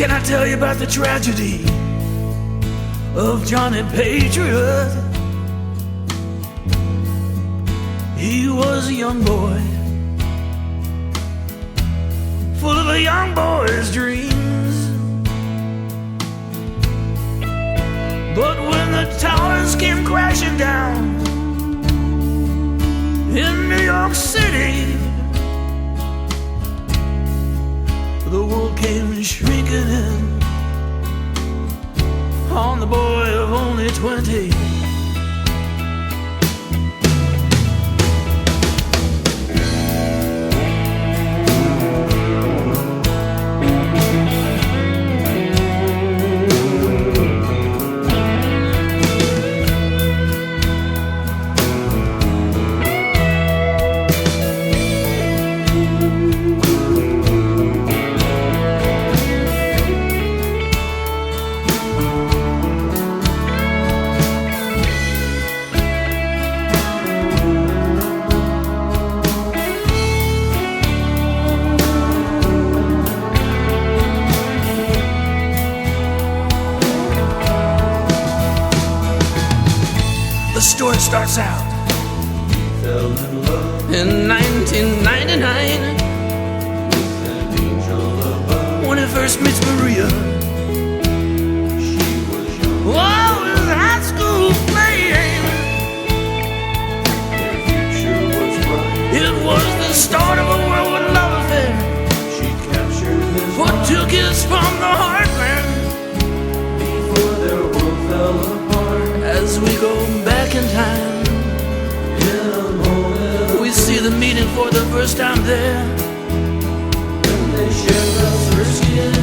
Can I tell you about the tragedy of Johnny Patriot? He was a young boy, full of a young boy's dreams. But when the towers came crashing down in New York City, the world came shrinking in on the boy of only 20. The story starts out Fell in love in 1999 with an angel above. when he first meets Maria. She was young, Oh, his high school flame. their future was bright. It was the start of a whirlwind love affair. She captured his What heart took us from the heartland before their world fell apart. as we go back in time. In a moment We see the meeting for the first time there. when they shared the first kiss.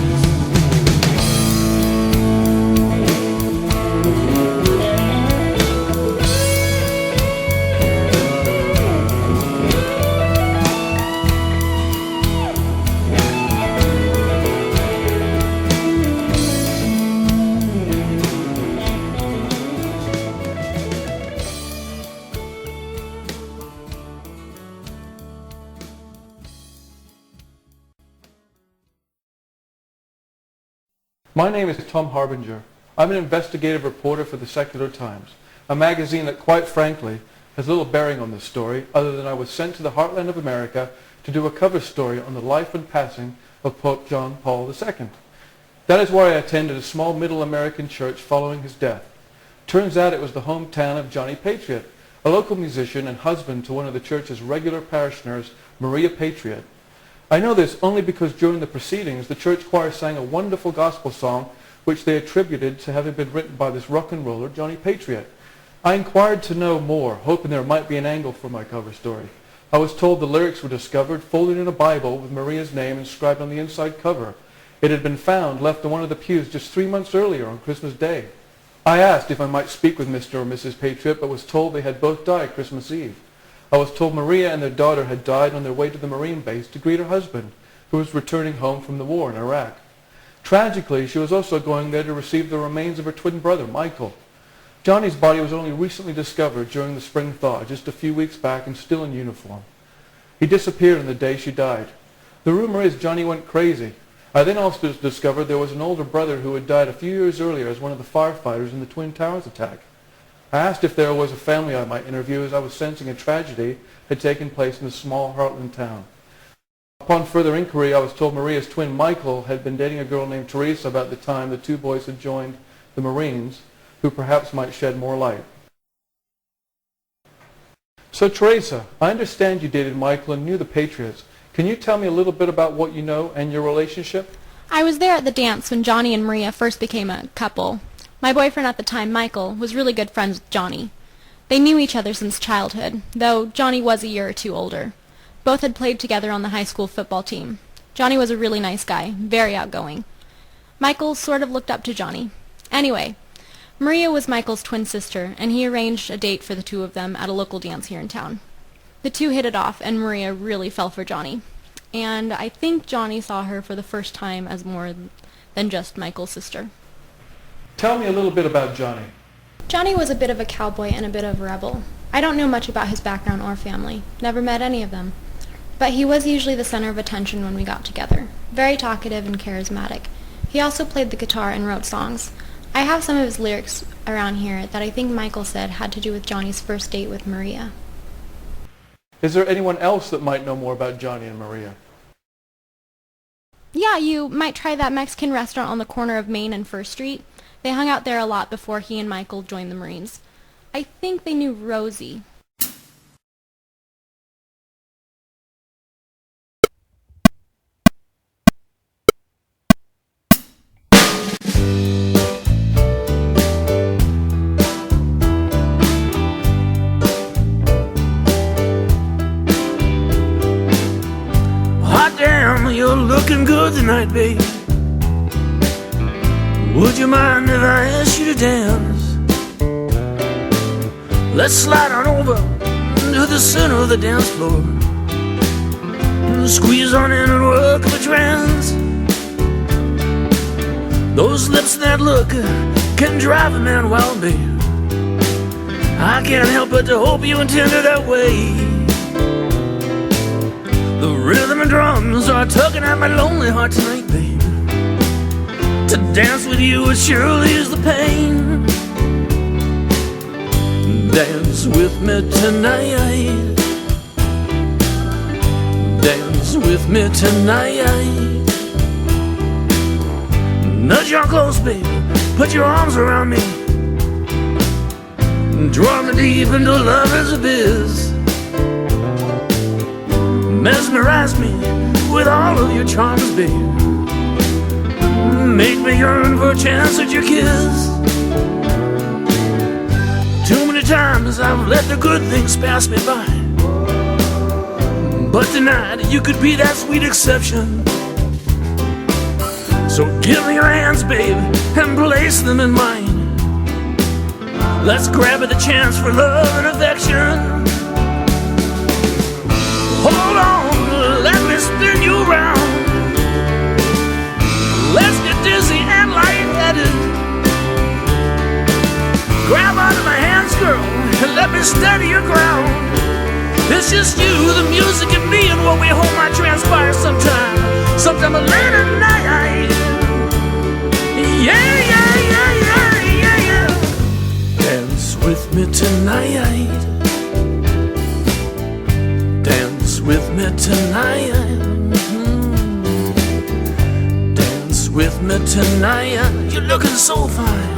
My name is Tom Harbinger. I'm an investigative reporter for the Secular Times, a magazine that, quite frankly, has little bearing on this story other than I was sent to the heartland of America to do a cover story on the life and passing of Pope John Paul II. That is why I attended a small middle American church following his death. Turns out it was the hometown of Johnny Patriot, a local musician and husband to one of the church's regular parishioners, Maria Patriot. I know this only because during the proceedings, the church choir sang a wonderful gospel song which they attributed to having been written by this rock and roller, Johnny Patriot. I inquired to know more, hoping there might be an angle for my cover story. I was told the lyrics were discovered folded in a Bible with Maria's name inscribed on the inside cover. It had been found left in one of the pews just 3 months earlier on Christmas Day. I asked if I might speak with Mr. or Mrs. Patriot, but was told they had both died Christmas Eve. I was told Maria and their daughter had died on their way to the Marine base to greet her husband, who was returning home from the war in Iraq. Tragically, she was also going there to receive the remains of her twin brother, Michael. Johnny's body was only recently discovered during the spring thaw, just a few weeks back, and still in uniform. He disappeared on the day she died. The rumor is Johnny went crazy. I then also discovered there was an older brother who had died a few years earlier as one of the firefighters in the Twin Towers attack. I asked if there was a family I might interview, as I was sensing a tragedy had taken place in a small Heartland town. Upon further inquiry, I was told Maria's twin Michael had been dating a girl named Teresa about the time the two boys had joined the Marines, who perhaps might shed more light. So Teresa, I understand you dated Michael and knew the Patriots. Can you tell me a little bit about what you know and your relationship? I was there at the dance when Johnny and Maria first became a couple. My boyfriend at the time, Michael, was really good friends with Johnny. They knew each other since childhood, though Johnny was a year or two older. Both had played together on the high school football team. Johnny was a really nice guy, very outgoing. Michael sort of looked up to Johnny. Anyway, Maria was Michael's twin sister, and he arranged a date for the two of them at a local dance here in town. The two hit it off, and Maria really fell for Johnny. And I think Johnny saw her for the first time as more than just Michael's sister. Tell me a little bit about Johnny. Johnny was a bit of a cowboy and a bit of a rebel. I don't know much about his background or family. Never met any of them. But he was usually the center of attention when we got together. Very talkative and charismatic. He also played the guitar and wrote songs. I have some of his lyrics around here that I think Michael said had to do with Johnny's first date with Maria. Is there anyone else that might know more about Johnny and Maria? Yeah, you might try that Mexican restaurant on the corner of Main and First Street. They hung out there a lot before he and Michael joined the Marines. I think they knew Rosie. Hot damn, you're looking good tonight, babe. Would you mind if I asked you to dance? Let's slide on over to the center of the dance floor. Squeeze on in and work the trance. Those lips and that look can drive a man wild, babe. I can't help but to hope you intended that way. The rhythm and drums are tugging at my lonely heart tonight, babe. To dance with you, it surely is the pain. Dance with me tonight. Dance with me tonight. Nudge you on close, babe. Put your arms around me. Draw me deep into lover's abyss. Mesmerize me with all of your charms, babe. Make me yearn for a chance at your kiss. Too many times I've let the good things pass me by, but tonight you could be that sweet exception. So give me your hands, babe, and place them in mine. Let's grab at the chance for love and affection. Hold on, let me spin you around. Let's get dizzy and lightheaded. Grab onto my hands, girl, and let me steady your ground. It's just you, the music, and me, and what we hold might transpire sometime a later night. Yeah, yeah, yeah, yeah, yeah, yeah. Dance with me tonight. Dance with me tonight. Dance with me tonight. You're looking so fine.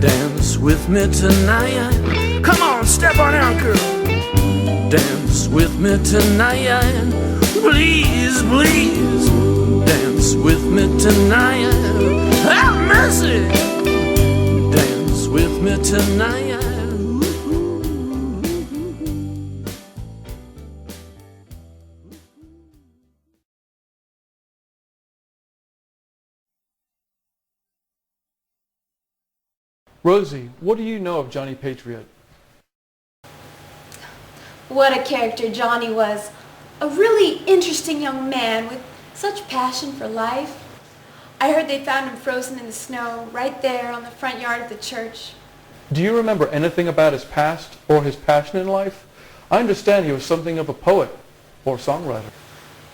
Dance with me tonight. Come on, step on out, girl. Dance with me tonight. Please, please. Dance with me tonight. Have mercy. Dance with me tonight. Rosie, what do you know of Johnny Patriot? What a character Johnny was. A really interesting young man with such passion for life. I heard they found him frozen in the snow right there on the front yard of the church. Do you remember anything about his past or his passion in life? I understand he was something of a poet or songwriter.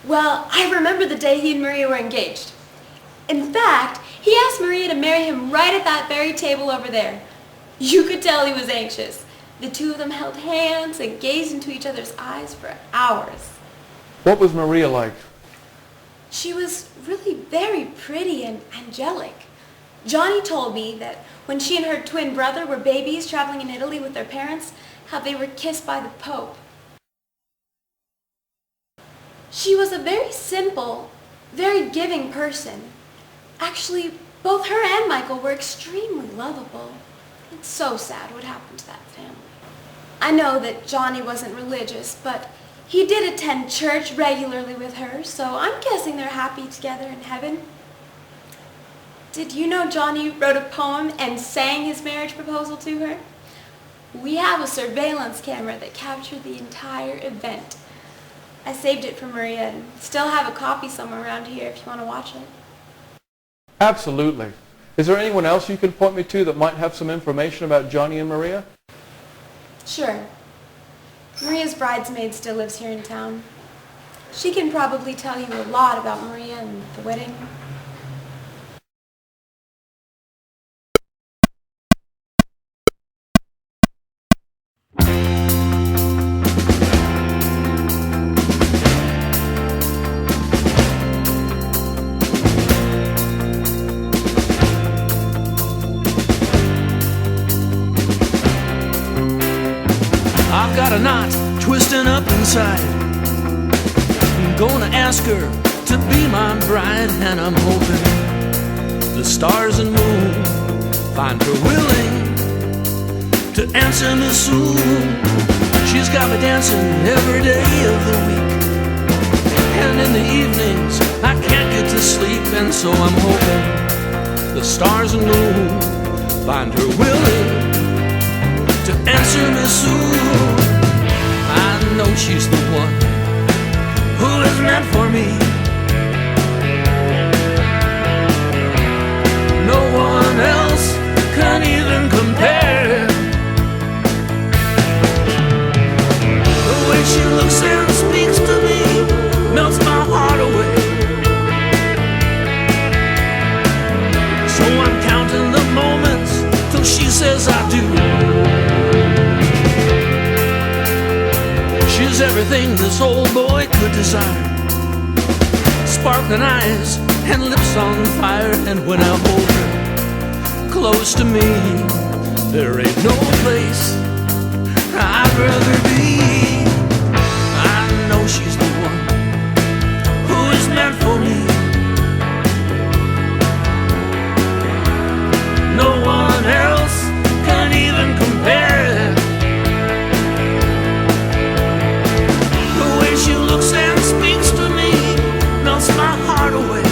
Well, I remember the day he and Maria were engaged. In fact, he asked Maria to marry him right at that very table over there. You could tell he was anxious. The two of them held hands and gazed into each other's eyes for hours. What was Maria like? She was really very pretty and angelic. Johnny told me that when she and her twin brother were babies traveling in Italy with their parents, how they were kissed by the Pope. She was a very simple, very giving person. Actually, both her and Michael were extremely lovable. It's so sad what happened to that family. I know that Johnny wasn't religious, but he did attend church regularly with her, so I'm guessing they're happy together in heaven. Did you know Johnny wrote a poem and sang his marriage proposal to her? We have a surveillance camera that captured the entire event. I saved it for Maria and still have a copy somewhere around here if you want to watch it. Absolutely. Is there anyone else you can point me to that might have some information about Johnny and Maria? Sure. Maria's bridesmaid still lives here in town. She can probably tell you a lot about Maria and the wedding. knot twisting up inside. I'm gonna ask her to be my bride, and I'm hoping the stars and moon find her willing to answer me soon. She's got me dancing every day of the week, and in the evenings I can't get to sleep, and so I'm hoping the stars and moon find her willing to answer me soon. I know she's the one who is meant for me. No one else can even compare. The way she looks and speaks to me melts my heart away. So I'm counting the moments till she says I do. She's everything this old boy could desire. Sparkling eyes and lips on fire, and when I hold her close to me, there ain't no place I'd rather be. I know she's the one who is meant for me. No one else can even compare. The way she looks and speaks to me melts my heart away.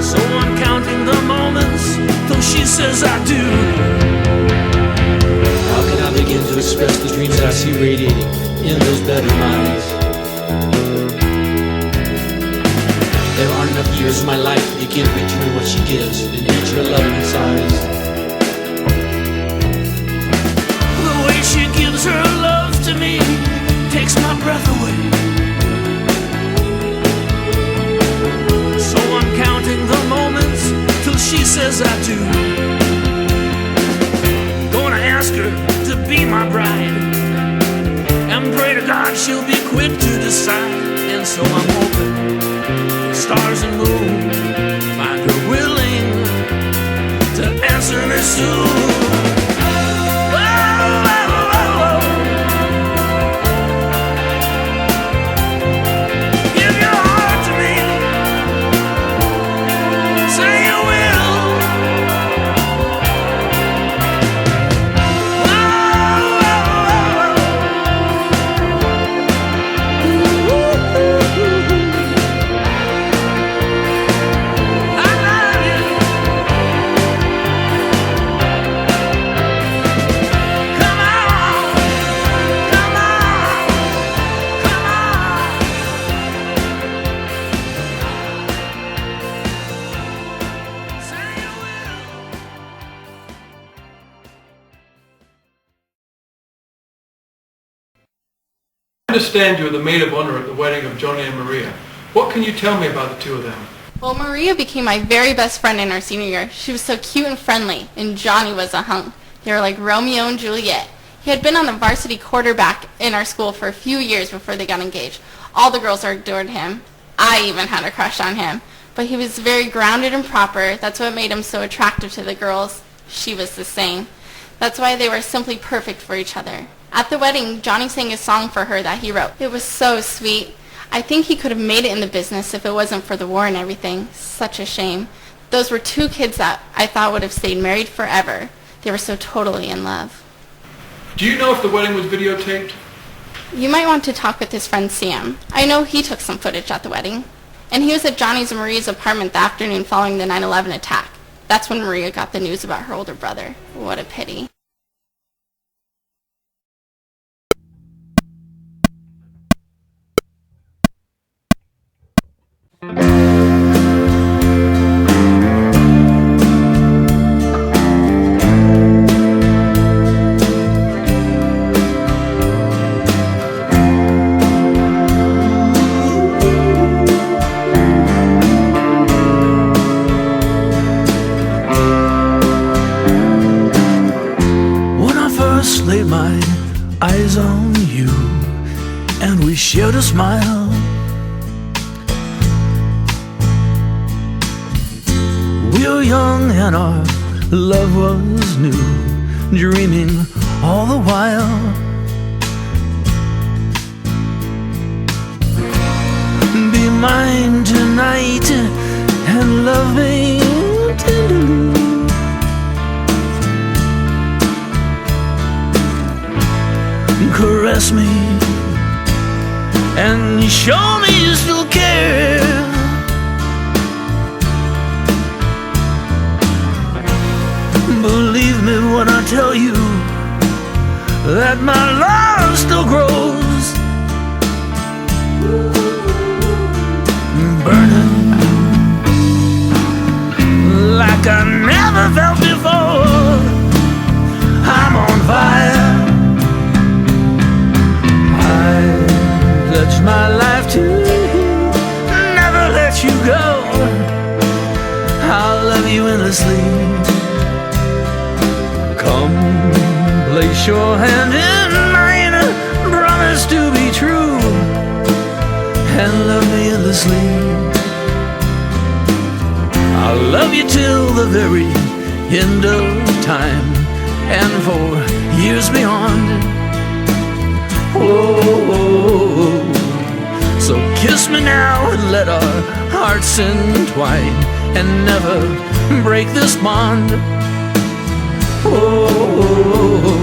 So I'm counting the moments till she says I do. How can I begin to express the dreams that I see radiating in those better minds? There aren't enough years of my life to begin picturing what she gives in each of her loving size. The way she gives her love to me takes my breath away. So I'm counting the moments till she says I do. Gonna ask her to be my bride, and pray to God she'll be quick to decide. And so I'm hoping stars and moon find her willing to answer me soon. Give your heart to me, say you will. I understand you were the maid of honor at the wedding of Johnny and Maria. What can you tell me about the two of them? Well, Maria became my very best friend in our senior year. She was so cute and friendly, and Johnny was a hunk. They were like Romeo and Juliet. He had been on the varsity quarterback in our school for a few years before they got engaged. All the girls adored him. I even had a crush on him. But he was very grounded and proper. That's what made him so attractive to the girls. She was the same. That's why they were simply perfect for each other. At the wedding, Johnny sang a song for her that he wrote. It was so sweet. I think he could have made it in the business if it wasn't for the war and everything. Such a shame. Those were two kids that I thought would have stayed married forever. They were so totally in love. Do you know if the wedding was videotaped? You might want to talk with his friend Sam. I know he took some footage at the wedding. And he was at Johnny's and Maria's apartment the afternoon following the 9/11 attack. That's when Maria got the news about her older brother. What a pity. Laid my eyes on you, and we shared a smile. We were young and our love was new, dreaming all the while. Be mine tonight and love me tenderly. Caress me and show me you still care. Believe me when I tell you that my love still grows, burning like I never felt before. I'm on fire. I pledge my life to you, never let you go. I'll love you endlessly. Come, place your hand in mine, promise to be true, and love me endlessly. I'll love you till the very end of time, and for years beyond. Oh, so kiss me now and let our hearts entwine and never break this bond. Oh,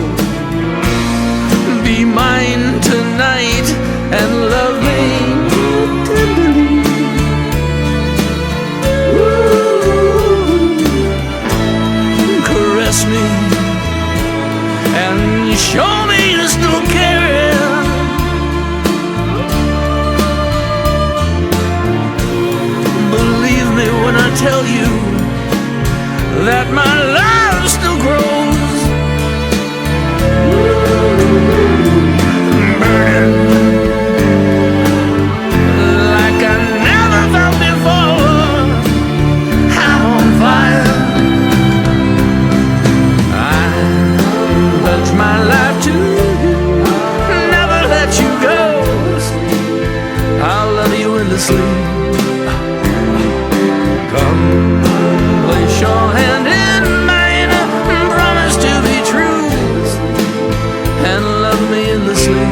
be mine tonight and love me tenderly. Ooh, caress me and show me you still care. Believe me when I tell you that my love still grows, burning like I never felt before. I'm on fire. I pledge my life to you, never let you go. I'll love you endlessly. Come, place your hand in mine, promise to be true, and love me endlessly.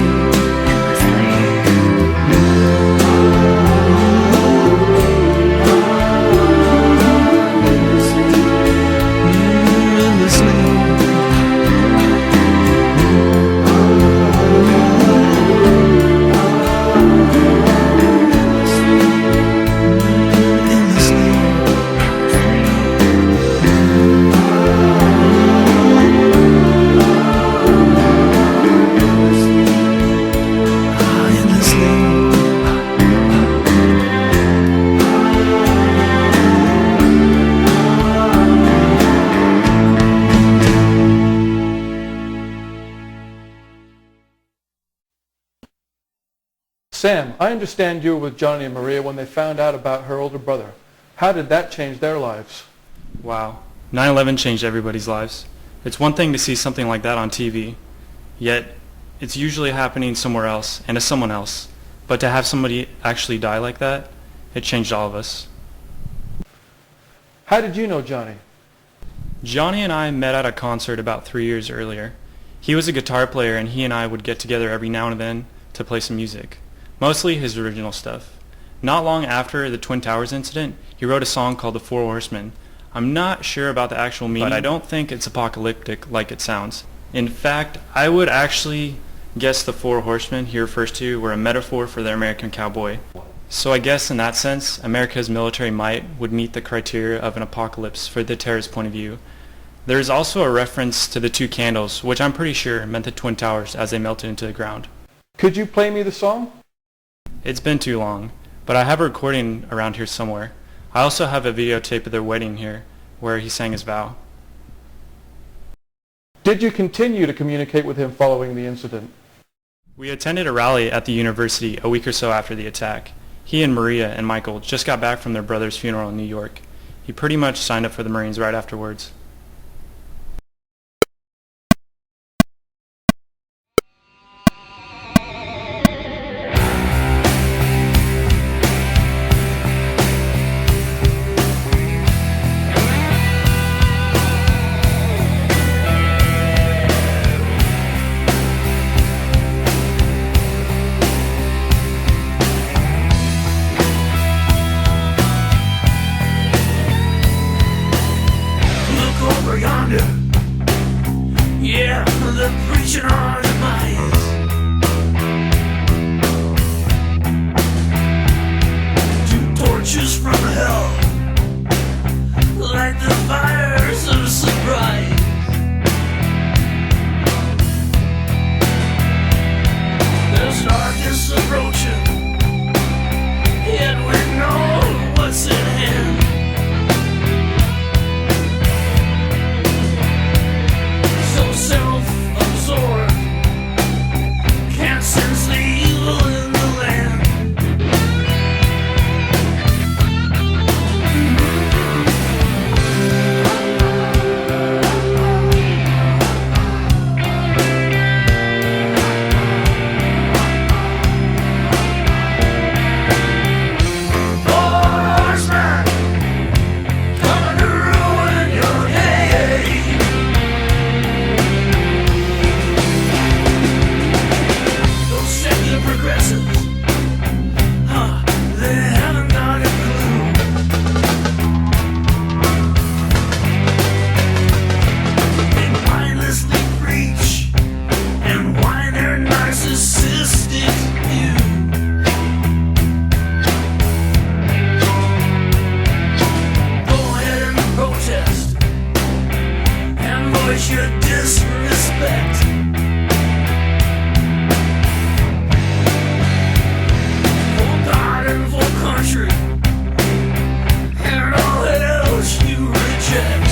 Sam, I understand you were with Johnny and Maria when they found out about her older brother. How did that change their lives? Wow. 9/11 changed everybody's lives. It's one thing to see something like that on TV, yet it's usually happening somewhere else and to someone else. But to have somebody actually die like that, it changed all of us. How did you know Johnny? Johnny and I met at a concert about 3 years earlier. He was a guitar player and he and I would get together every now and then to play some music. Mostly his original stuff. Not long after the Twin Towers incident, he wrote a song called The Four Horsemen. I'm not sure about the actual meaning, but I don't think it's apocalyptic like it sounds. In fact, I would actually guess the Four Horsemen he refers to were a metaphor for the American cowboy. So I guess in that sense, America's military might would meet the criteria of an apocalypse for the terrorist point of view. There is also a reference to the two candles, which I'm pretty sure meant the Twin Towers as they melted into the ground. Could you play me the song? It's been too long, but I have a recording around here somewhere. I also have a videotape of their wedding here, where he sang his vow. Did you continue to communicate with him following the incident? We attended a rally at the university a week or so after the attack. He and Maria and Michael just got back from their brother's funeral in New York. He pretty much signed up for the Marines right afterwards. approaching, yet we know what's at hand. So self-absorbed, can't sense the evil in the land. Horseman, coming to ruin your day. Those secular progressives, they haven't got a clue. They mindlessly preach and whine their narcissistic view. Go ahead and protest and voice your disrespect. For God and for country and all else you reject.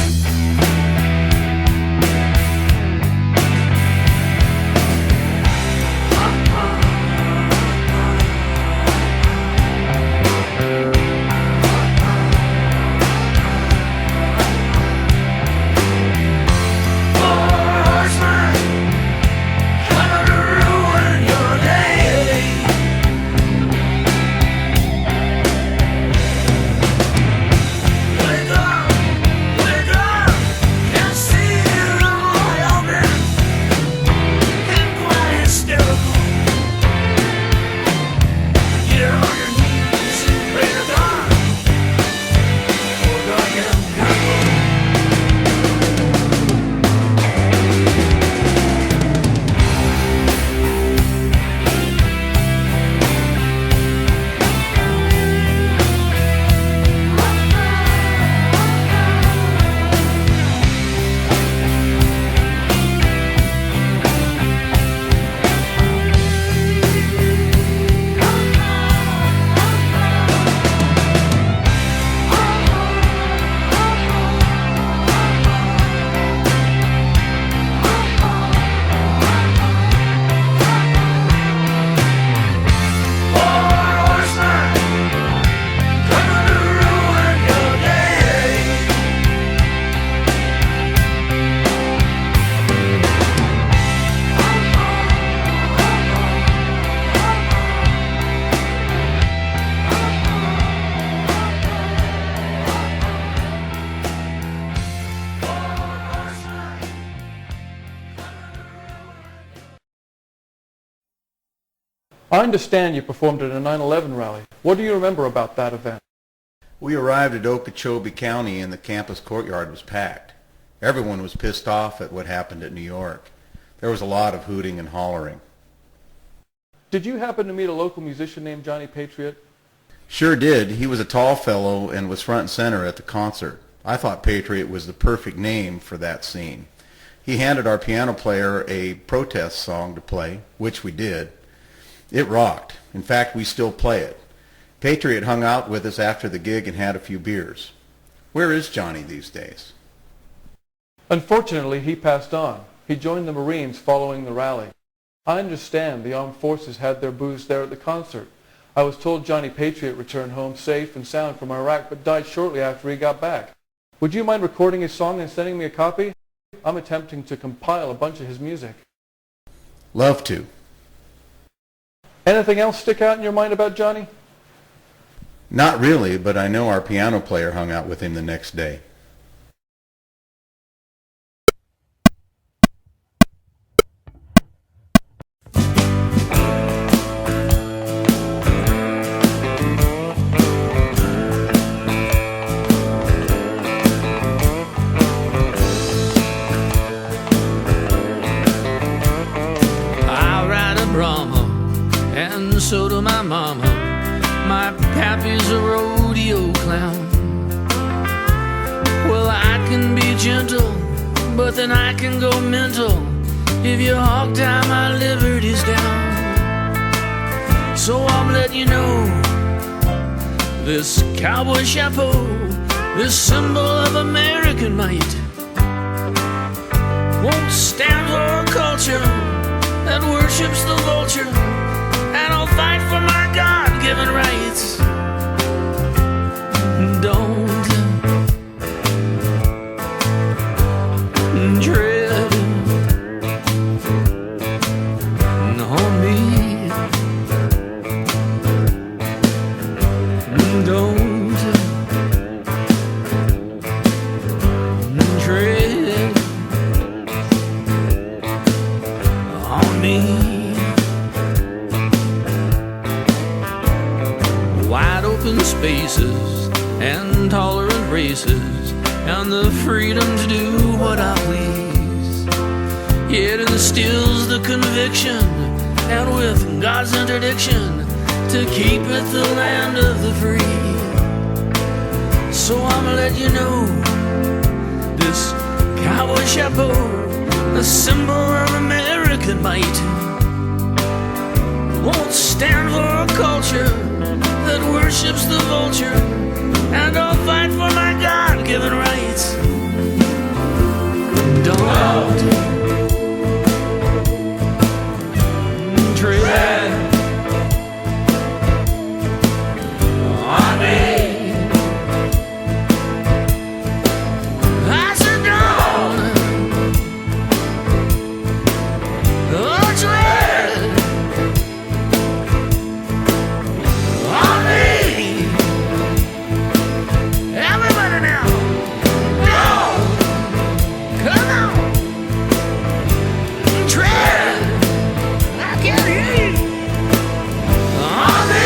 Horseman, coming to ruin your day. Wake up, can't see it all open and quite hysterical. Get on your knees and pray to God, for God can miracle. Horseman, coming to ruin your day. I understand you performed at a 9/11 rally. What do you remember about that event? We arrived at Okeechobee County and the campus courtyard was packed. Everyone was pissed off at what happened at New York. There was a lot of hooting and hollering. Did you happen to meet a local musician named Johnny Patriot? Sure did. He was a tall fellow and was front and center at the concert. I thought Patriot was the perfect name for that scene. He handed our piano player a protest song to play, which we did. It rocked. In fact, we still play it. Patriot hung out with us after the gig and had a few beers. Where is Johnny these days? Unfortunately, he passed on. He joined the Marines following the rally. I understand the armed forces had their booze there at the concert. I was told Johnny Patriot returned home safe and sound from Iraq but died shortly after he got back. Would you mind recording his song and sending me a copy? I'm attempting to compile a bunch of his music. Love to. Anything else stick out in your mind about Johnny? Not really, but I know our piano player hung out with him the next day. so do my mama. My pappy's a rodeo clown. Well, I can be gentle, but then I can go mental if you hog tie my liberties down. So I'm letting you know, this cowboy chapeau, this symbol of American might, won't stand for a culture that worships the vulture, and I'll fight for my God-given rights. Don't tread on me. Don't tread on me. Wide open spaces and tolerant races, and the freedom to do what I please. It instills the conviction, and with God's interdiction, to keep it the land of the free. So I'ma let you know, this cowboy chapeau, a symbol of American might, won't stand for a culture that worships the vulture, and I'll fight for my God-given rights. Don't tread on me. I said don't tread on me. Everybody now, go, come on, tread. I can't hear you. On me.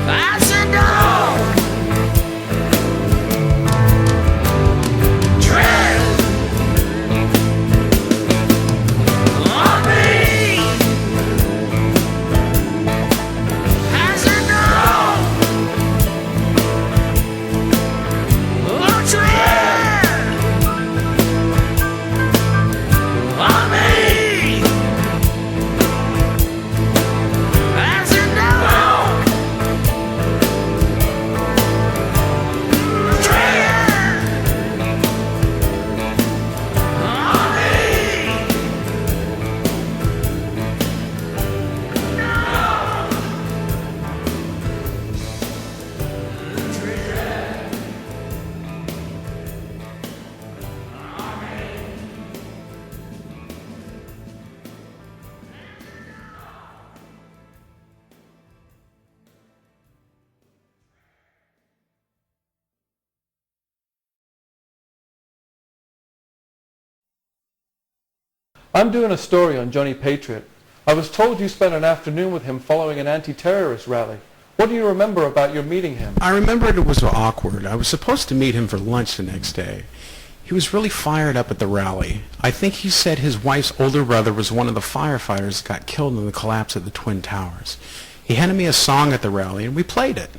I said don't tread on me. I said don't tread on me. I said don't tread on me. I'm doing a story on Johnny Patriot. I was told you spent an afternoon with him following an anti-terrorist rally. What do you remember about your meeting him? I remembered it was awkward. I was supposed to meet him for lunch the next day. He was really fired up at the rally. I think he said his wife's older brother was one of the firefighters that got killed in the collapse of the Twin Towers. He handed me a song at the rally, and we played it.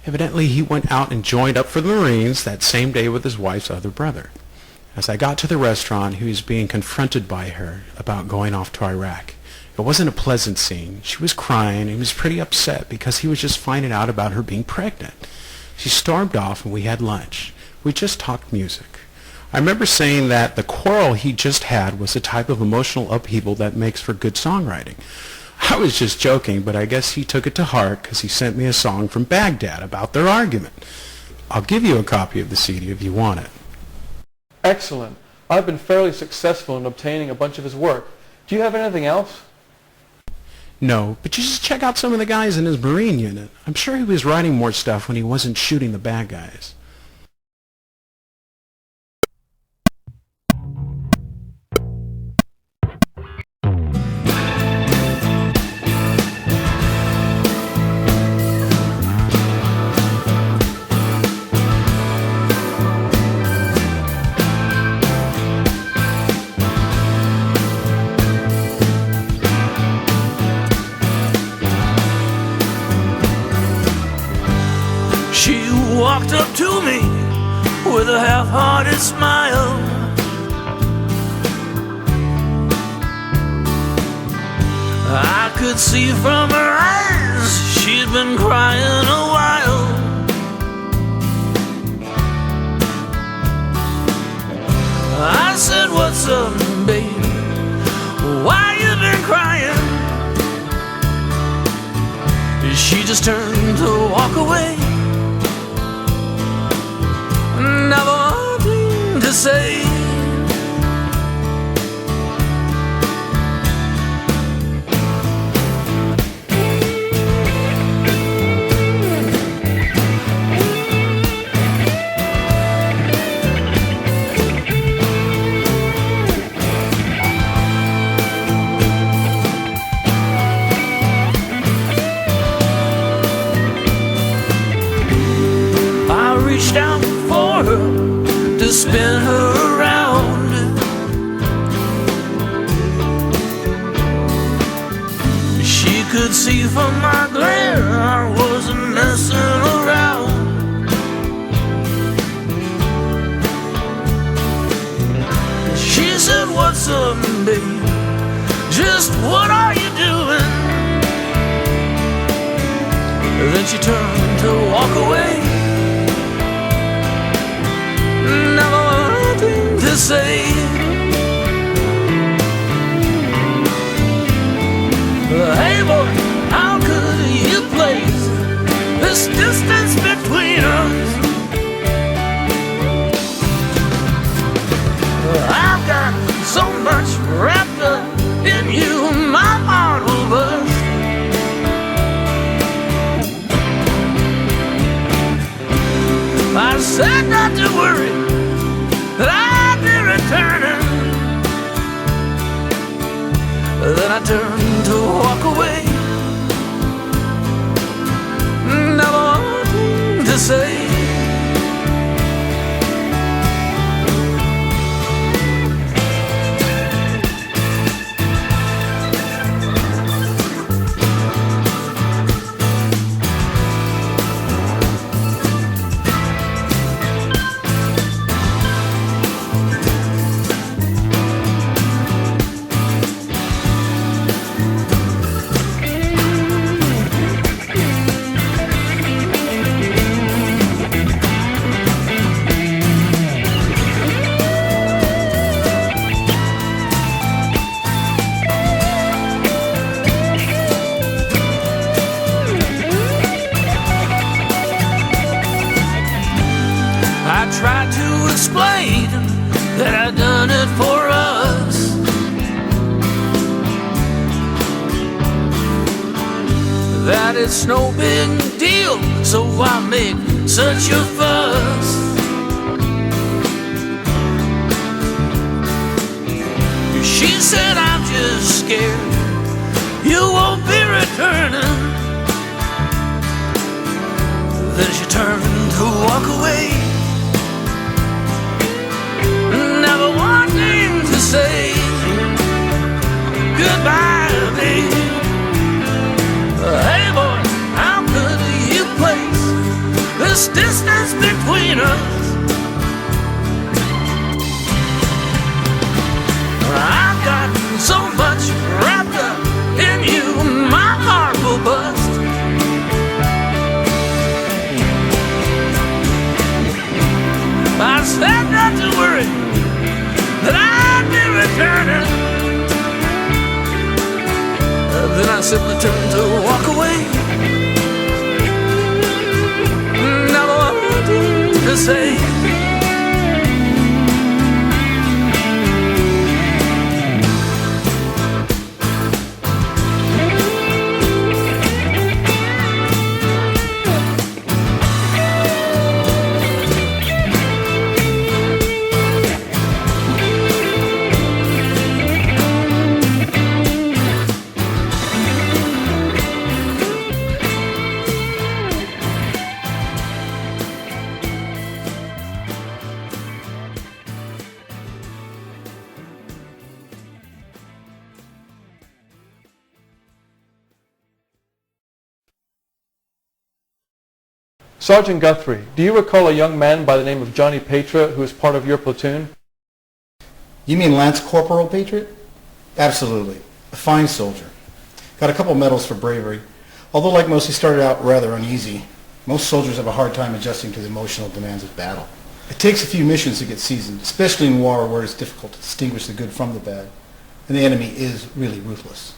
Evidently, he went out and joined up for the Marines that same day with his wife's other brother. As I got to the restaurant, he was being confronted by her about going off to Iraq. It wasn't a pleasant scene. She was crying, and he was pretty upset because he was just finding out about her being pregnant. She stormed off, and we had lunch. We just talked music. I remember saying that the quarrel he just had was the type of emotional upheaval that makes for good songwriting. I was just joking, but I guess he took it to heart because he sent me a song from Baghdad about their argument. I'll give you a copy of the CD if you want it. Excellent. I've been fairly successful in obtaining a bunch of his work. Do you have anything else? No, but you just check out some of the guys in his Marine unit. I'm sure he was writing more stuff when he wasn't shooting the bad guys. She walked up to me with a half-hearted smile. could see from her eyes she'd been crying a while. I said, what's up, baby? Why you been crying? She just turned to walk away, never wanting to say. Reached out for her to spin her around. She could see from my glare I wasn't messing around. She said, what's up, babe? Just what are you doing? Then she turned to walk away, never wanting to say. Hey boy, how could you place this distance between us? I've got so much wrapped up in you, my heart will burst. I said not to worry, that I'd be returning. Then I turned to walk away, never wanting to say. Tried to explain that I'd done it for us, that it's no big deal, so why make such a fuss? She said, I'm just scared you won't be returning. Then she turned to walk away, never wanting to say goodbye, babe. Hey boy, how could you place this distance between us? I've got so much wrapped up in you, my heart will bust. I said not to worry, that I'd be returning. Then I simply turned to walk away, never wanting to say. Sergeant Guthrie, do you recall a young man by the name of Johnny Patriot who was part of your platoon? You mean Lance Corporal Patriot? Absolutely. A fine soldier. Got a couple medals for bravery. Although like most, he started out rather uneasy. Most soldiers have a hard time adjusting to the emotional demands of battle. It takes a few missions to get seasoned, especially in war where it's difficult to distinguish the good from the bad. And the enemy is really ruthless.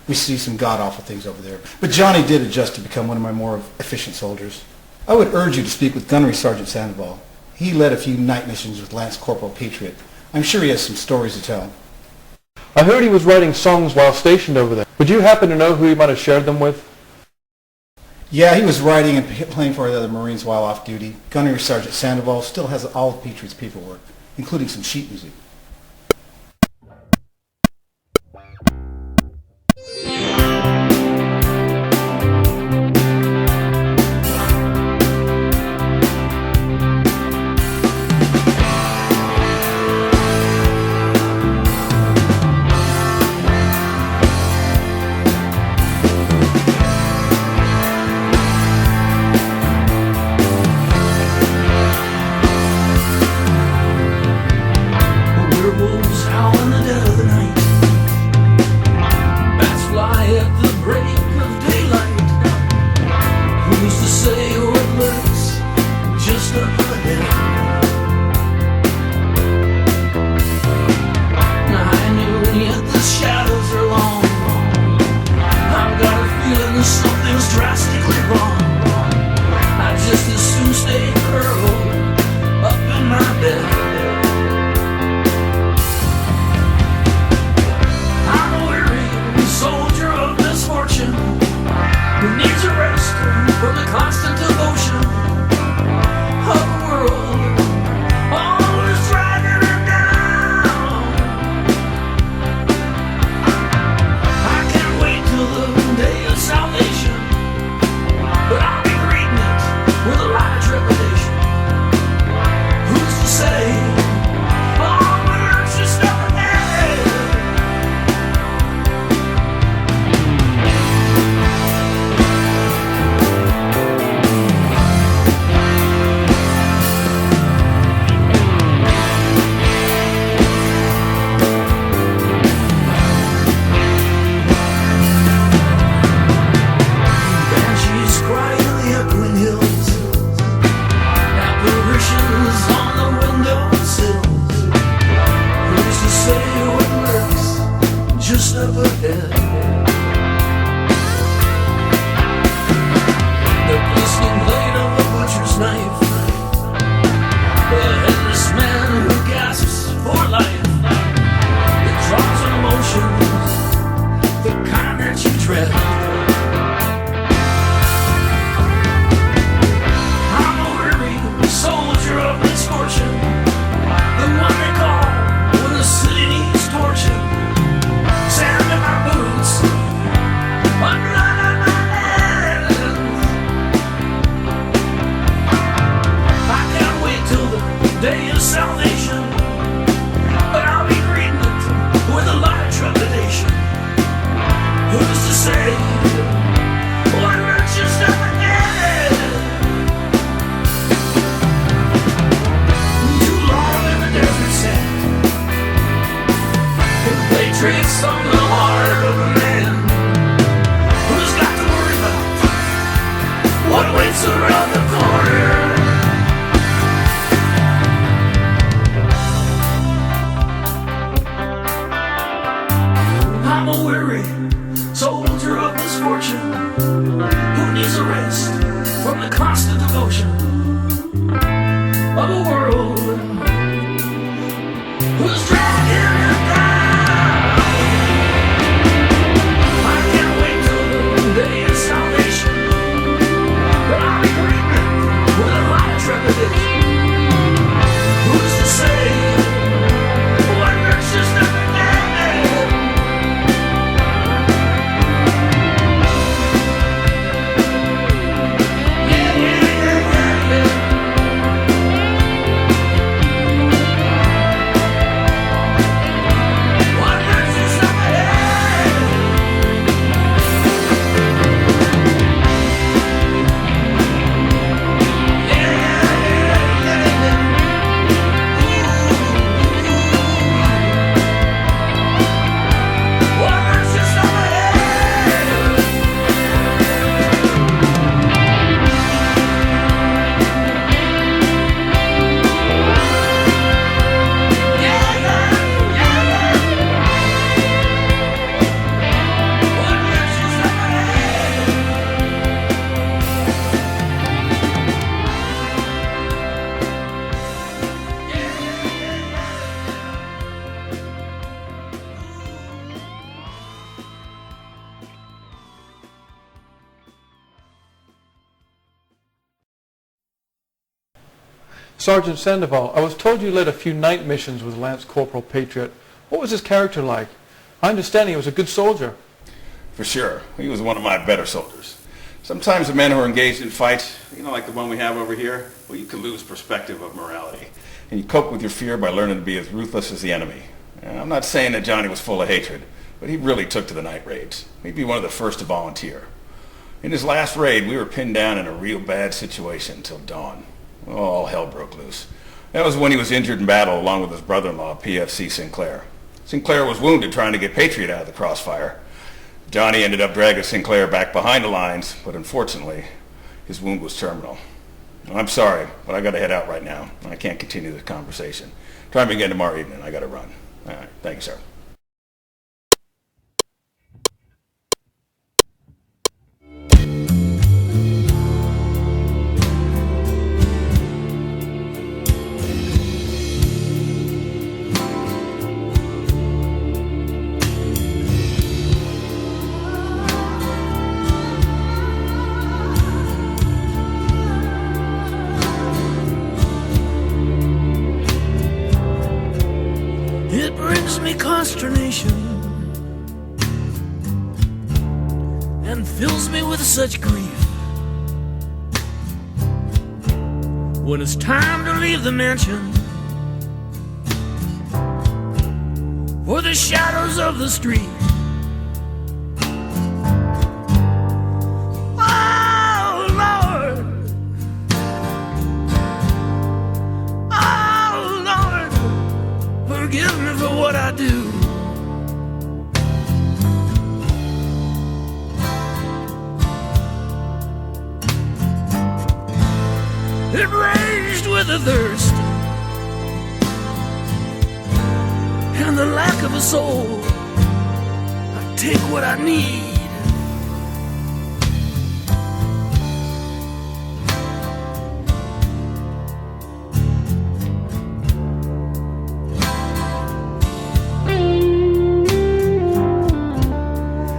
We see some god-awful things over there. But Johnny did adjust to become one of my more efficient soldiers. I would urge you to speak with Gunnery Sergeant Sandoval. He led a few night missions with Lance Corporal Patriot. I'm sure he has some stories to tell. I heard he was writing songs while stationed over there. Would you happen to know who he might have shared them with? Yeah, he was writing and playing for the other Marines while off duty. Gunnery Sergeant Sandoval still has all of Patriot's paperwork, including some sheet music. Tricks on the heart of a man who's got to worry about what waits around the corner. I'm a weary soldier of misfortune who needs a rest from the constant devotion of a world who's dragging him down. Who's to say what nurtures never end? Yeah, yeah, yeah, yeah, yeah. Sergeant Sandoval, I was told you led a few night missions with Lance Corporal Patriot. What was his character like? I understand he was a good soldier. For sure. He was one of my better soldiers. Sometimes the men who are engaged in fights, like the one we have over here, well, you can lose perspective of morality. And you cope with your fear by learning to be as ruthless as the enemy. And I'm not saying that Johnny was full of hatred, but he really took to the night raids. He'd be one of the first to volunteer. In his last raid, we were pinned down in a real bad situation until dawn. All hell broke loose. That was when he was injured in battle along with his brother-in-law, PFC Sinclair. Sinclair was wounded trying to get Patriot out of the crossfire. Johnny ended up dragging Sinclair back behind the lines, but unfortunately, his wound was terminal. I'm sorry, but I got to head out right now. I can't continue this conversation. Try me again tomorrow evening. I got to run. All right. Thank you, sir. It brings me consternation and fills me with such grief when it's time to leave the mansion for the shadows of the street. Oh Lord, oh Lord, forgive me for what I do. It raged with a thirst and the lack of a soul. I take what I need.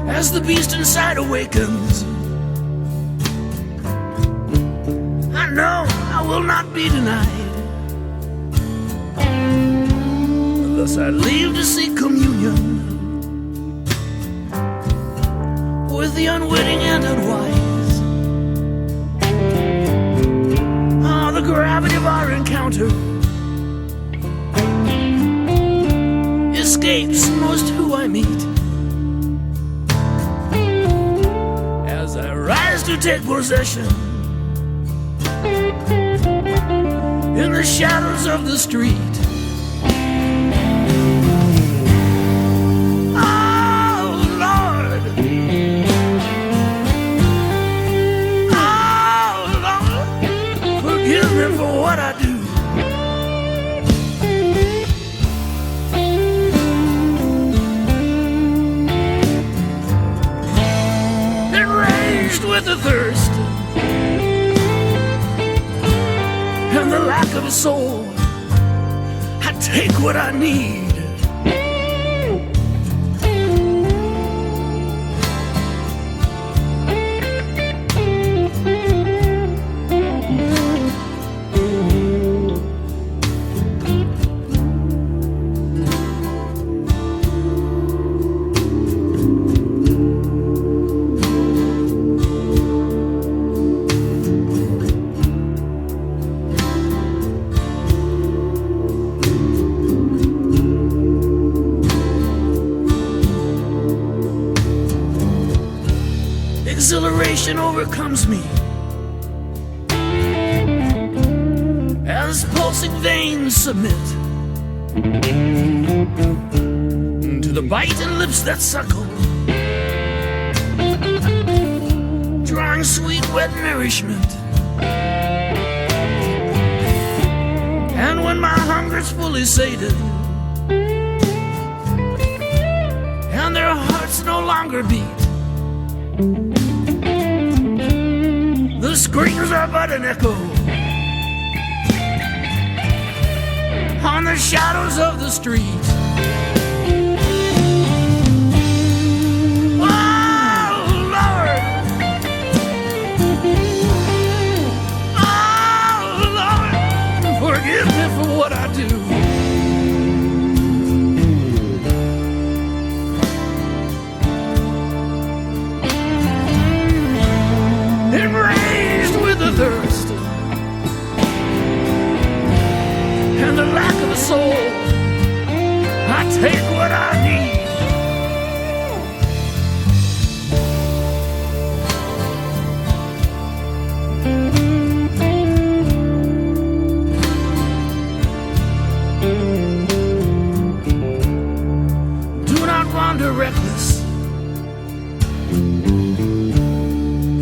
As the beast inside awakens, I know I will not be denied. Thus I leave to seek communion with the unwitting and unwise. Oh, the gravity of our encounter escapes most who I meet. As I rise to take possession in the shadows of the street. Oh Lord, oh Lord, forgive me for what I do. It raged with a thirst and the lack of a soul. I take what I need. Exhilaration overcomes me as pulsing veins submit to the biting lips that suckle, drawing sweet wet nourishment. And when my hunger's fully sated and their hearts no longer beat, the screams are but an echo on the shadows of the street. Oh Lord, oh Lord,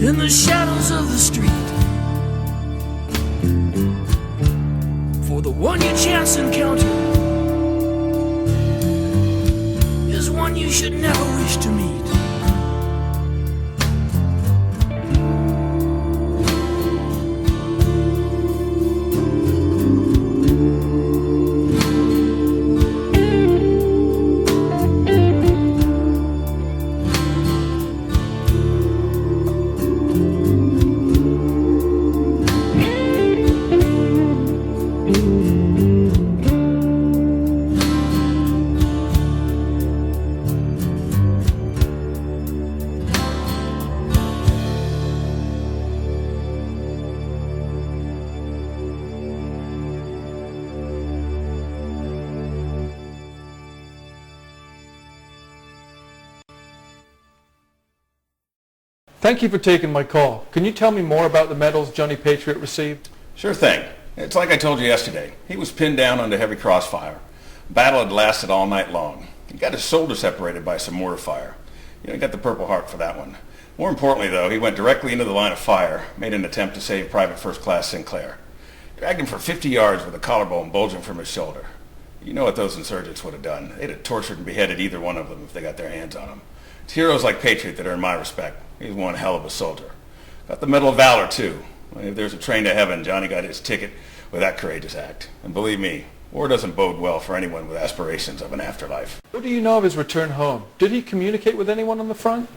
in the shadows of the street. For the one you chance encounter is one you should never wish to meet. Thank you for taking my call. Can you tell me more about the medals Johnny Patriot received? Sure thing. It's like I told you yesterday. He was pinned down under heavy crossfire. Battle had lasted all night long. He got his shoulder separated by some mortar fire. He got the Purple Heart for that one. More importantly, though, he went directly into the line of fire, made an attempt to save Private First Class Sinclair. Dragged him for 50 yards with a collarbone bulging from his shoulder. You know what those insurgents would have done. They'd have tortured and beheaded either one of them if they got their hands on him. It's heroes like Patriot that earn my respect. He's one hell of a soldier. Got the Medal of Valor, too. If there's a train to heaven, Johnny got his ticket with that courageous act. And believe me, war doesn't bode well for anyone with aspirations of an afterlife. What do you know of his return home? Did he communicate with anyone on the front?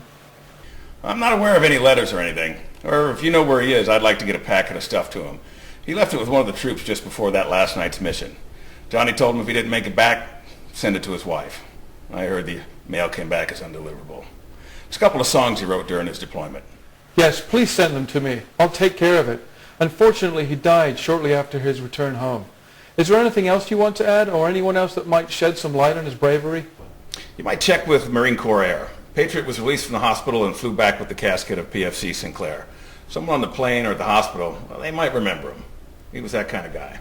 I'm not aware of any letters or anything. Or if you know where he is, I'd like to get a packet of stuff to him. He left it with one of the troops just before that last night's mission. Johnny told him if he didn't make it back, send it to his wife. I heard the mail came back as undeliverable. Just a couple of songs he wrote during his deployment. Yes, please send them to me. I'll take care of it. Unfortunately, he died shortly after his return home. Is there anything else you want to add, or anyone else that might shed some light on his bravery? You might check with Marine Corps Air. Patriot was released from the hospital and flew back with the casket of PFC Sinclair. Someone on the plane or at the hospital, well, they might remember him. He was that kind of guy.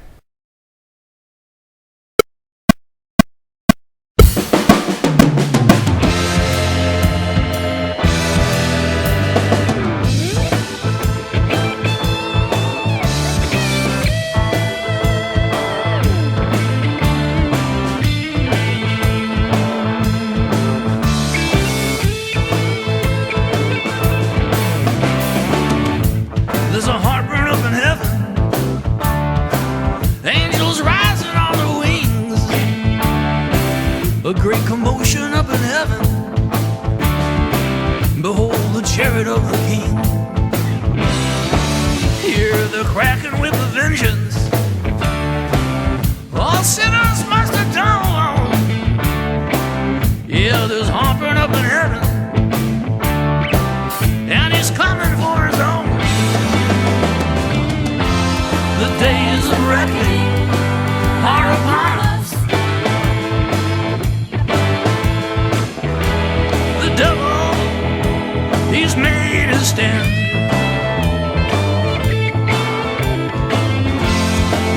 There's a heartburn up in heaven, angels rising on their wings, a great commotion up in heaven. Behold the chariot of the King. Hear the cracking whip of vengeance, all sinners must atone. Yeah, there's heartburn up in heaven, and he's coming for his own. The days of reckoning are upon us. The devil, he's made his stand.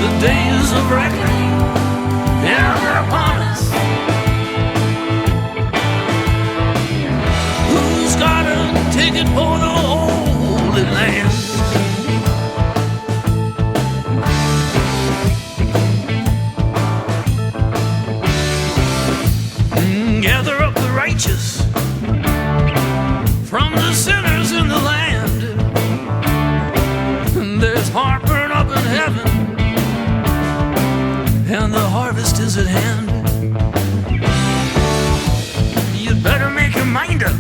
The days of reckoning, yeah, they're upon us. Who's got a ticket for the Holy Land? Gather up the righteous from the sinners in the land. There's heartburn up in heaven, and the harvest is at hand. You better make your mind up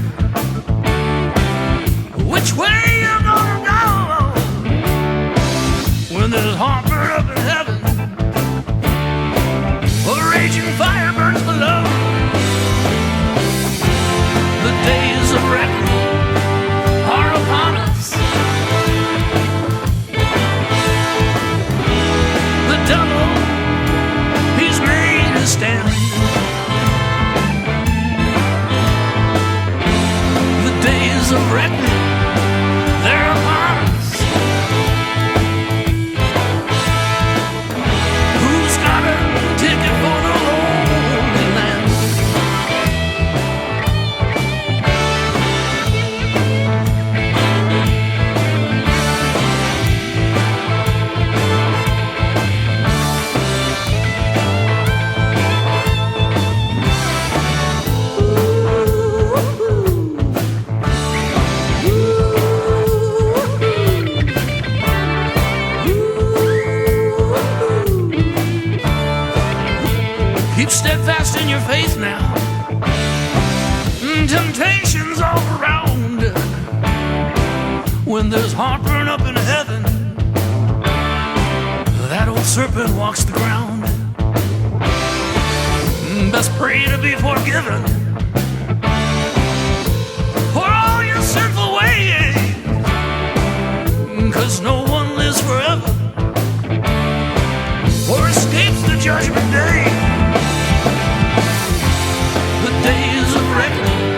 which way you're gonna go when there's heartburn up in heaven, a raging fire burns below. The days of reckoning are upon us. The devil, he's made a stand. The days of reckoning, they're upon us. Who's got a ticket for the Holy Land? when there's heartburn up in heaven, that old serpent walks the ground. Best pray to be forgiven for all your sinful ways, 'cause no one lives forever or escapes the judgment day. The days of reckoning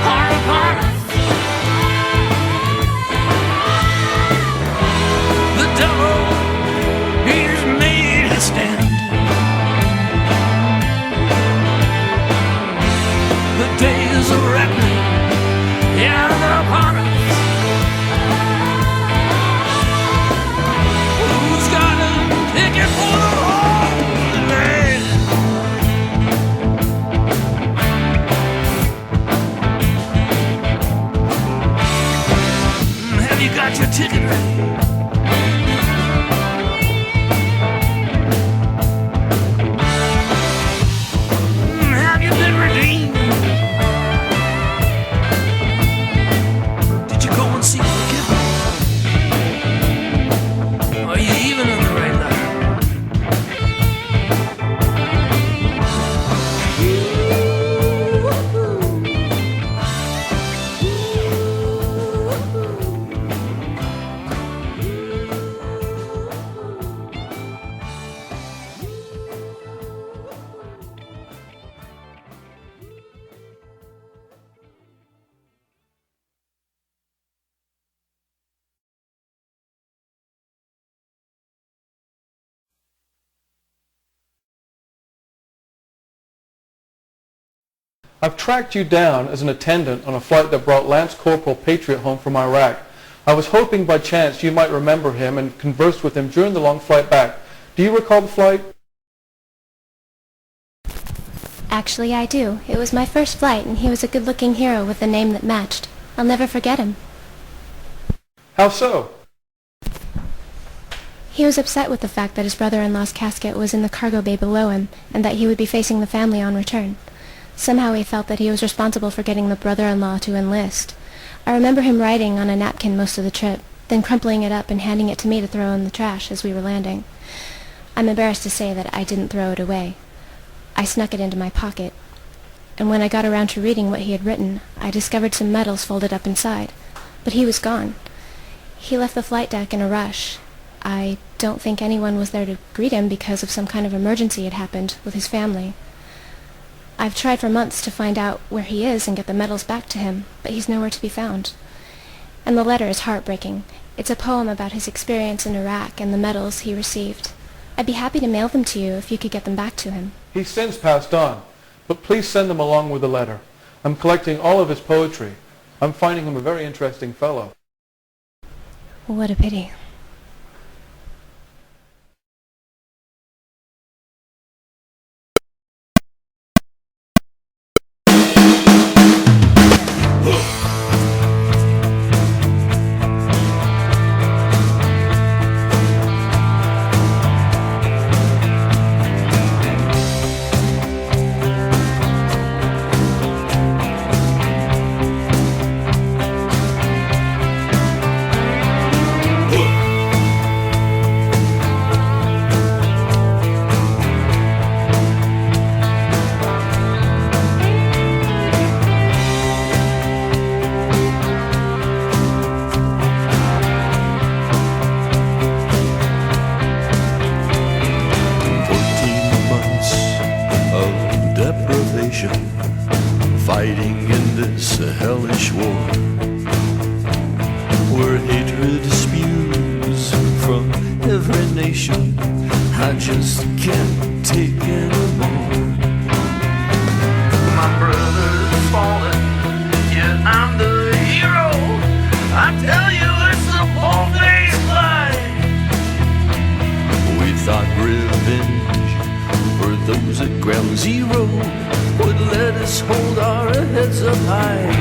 are upon us. The devil, he's made his stand. The days of reckoning, yeah, they're upon us. Who's got a ticket for the Holy Land? Have you got your ticket ready? Have you been redeemed? Did you go and seek forgiveness? Are you even in the right line? I've tracked you down as an attendant on a flight that brought Lance Corporal Patriot home from Iraq. I was hoping by chance you might remember him and conversed with him during the long flight back. Do you recall the flight? Actually, I do. It was my first flight, and he was a good-looking hero with a name that matched. I'll never forget him. How so? He was upset with the fact that his brother-in-law's casket was in the cargo bay below him, and that he would be facing the family on return. Somehow he felt that he was responsible for getting the brother-in-law to enlist. I remember him writing on a napkin most of the trip, then crumpling it up and handing it to me to throw in the trash as we were landing. I'm embarrassed to say that I didn't throw it away. I snuck it into my pocket, and when I got around to reading what he had written, I discovered some medals folded up inside. But he was gone. He left the flight deck in a rush. I don't think anyone was there to greet him because of some kind of emergency had happened with his family. I've tried for months to find out where he is and get the medals back to him, but he's nowhere to be found. And the letter is heartbreaking. It's a poem about his experience in Iraq and the medals he received. I'd be happy to mail them to you if you could get them back to him. He's since passed on, but please send them along with the letter. I'm collecting all of his poetry. I'm finding him a very interesting fellow. What a pity. Fighting in this hellish war, where hatred spews from every nation. I just can't take anymore. My brother's fallen, yet I'm the hero. I tell you, it's a bold-faced lie. We thought revenge for those at ground zero would let us hold our heads up high.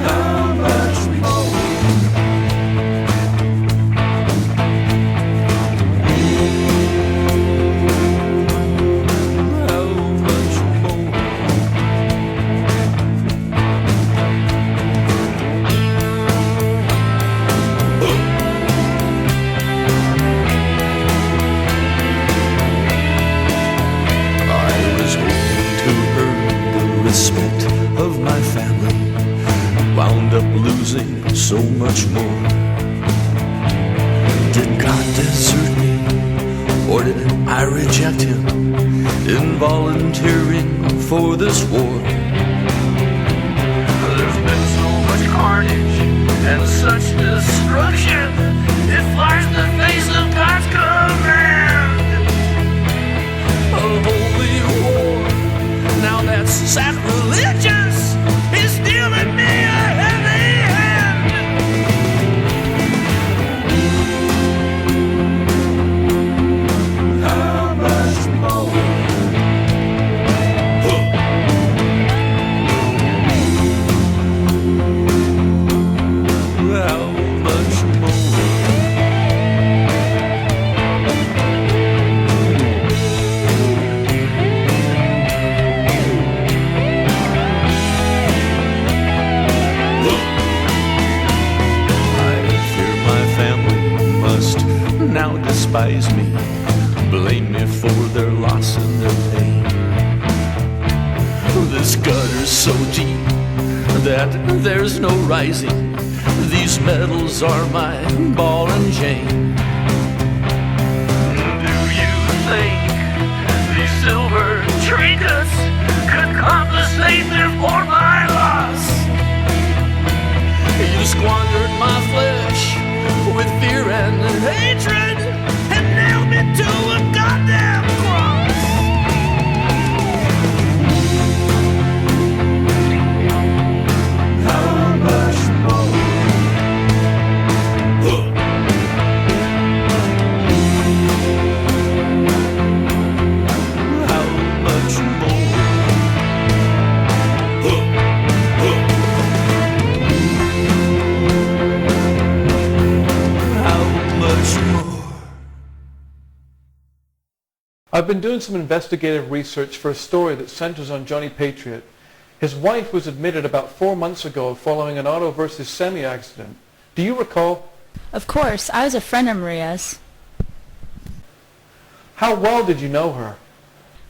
How much more losing so much more. Did God desert me, or did I reject him in volunteering for this war? There's been so much carnage and such destruction, it flies in the face of God's command. A holy war, now that's sacrilegious, is dealing me a heavy hand. How much more? How much more? Now despise me, blame me for their loss and their pain. This gutter's so deep that there's no rising. These medals are my ball and chain. Do you think these silver trinkets could compensate me for my loss? You squandered my flesh with fear and hatred and nailed me to a goddamn cross. How much more? How much more? I've been doing some investigative research for a story that centers on Johnny Patriot. His wife was admitted about 4 months ago following an auto versus semi accident. Do you recall? Of course, I was a friend of Maria's. How well did you know her?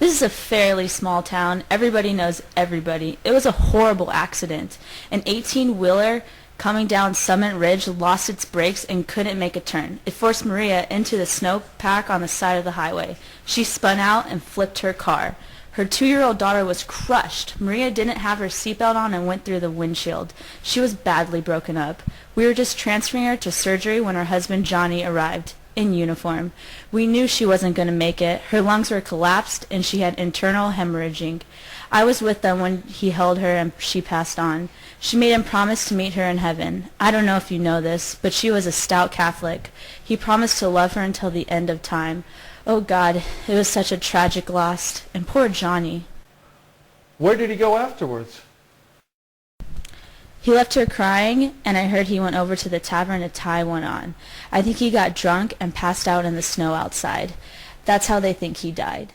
This is a fairly small town. Everybody knows everybody. It was a horrible accident. An 18-wheeler coming down Summit Ridge lost its brakes and couldn't make a turn. It forced Maria into the snowpack on the side of the highway. She spun out and flipped her car. Her 2-year-old daughter was crushed. Maria didn't have her seatbelt on and went through the windshield. She was badly broken up. We were just transferring her to surgery when her husband Johnny arrived, in uniform. We knew she wasn't going to make it. Her lungs were collapsed and she had internal hemorrhaging. I was with them when he held her and she passed on. She made him promise to meet her in heaven. I don't know if you know this, but she was a stout Catholic. He promised to love her until the end of time. Oh God, it was such a tragic loss. And poor Johnny. Where did he go afterwards? He left her crying, and I heard he went over to the tavern to tie one on. I think he got drunk and passed out in the snow outside. That's how they think he died.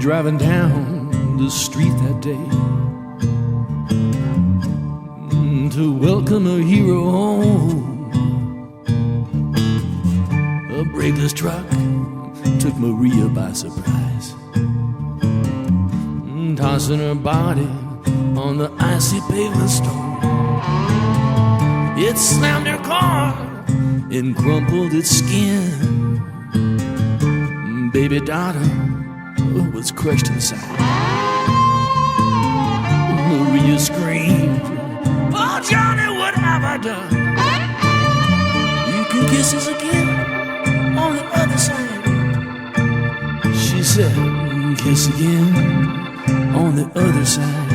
Driving down the street that day to welcome a hero home. A brakeless truck took Maria by surprise, tossing her body on the icy pavement stone. It slammed her car and crumpled its skin. Baby daughter was crushed inside. Maria screamed, "Oh Johnny, what have I done? You can kiss us again on the other side." She said, "Kiss again on the other side."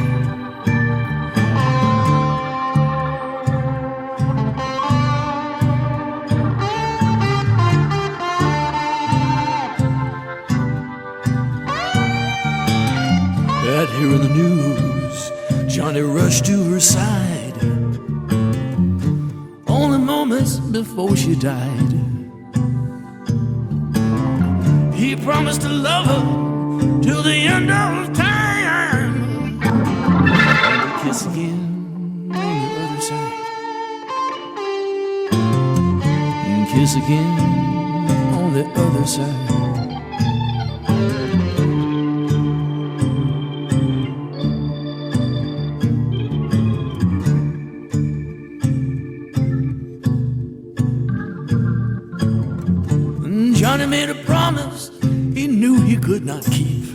At hearing the news, Johnny rushed to her side. Only moments before she died, he promised to love her till the end of time, and to kiss again on the other side, and kiss again on the other side. Johnny made a promise he knew he could not keep.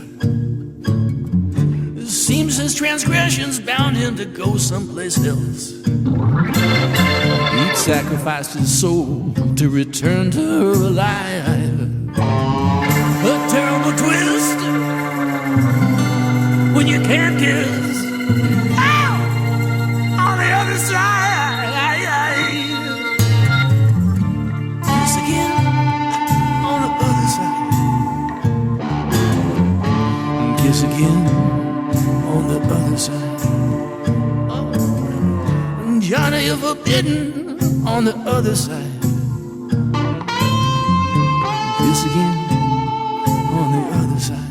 It seems his transgressions bound him to go someplace else. He'd sacrificed his soul to return to her alive. A terrible twist when you can't kiss. Ow! On the other side. Kiss again. Kiss again on the other side. Oh. Johnny, you're forbidden on the other side. Kiss again on the other side.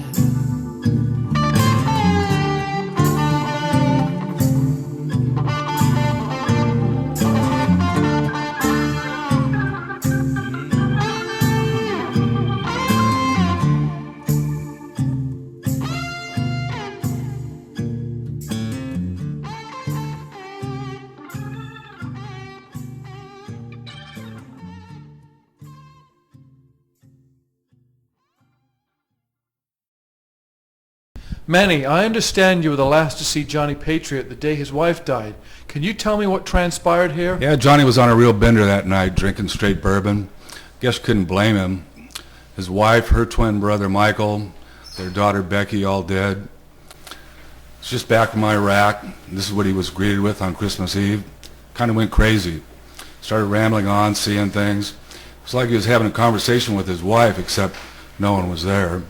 Manny, I understand you were the last to see Johnny Patriot the day his wife died. Can you tell me what transpired here? Yeah, Johnny was on a real bender that night, drinking straight bourbon. Guess couldn't blame him. His wife, her twin brother Michael, their daughter Becky, all dead. It's just back from Iraq. This is what he was greeted with on Christmas Eve. Kind of went crazy. Started rambling on, seeing things. It's like he was having a conversation with his wife, except no one was there.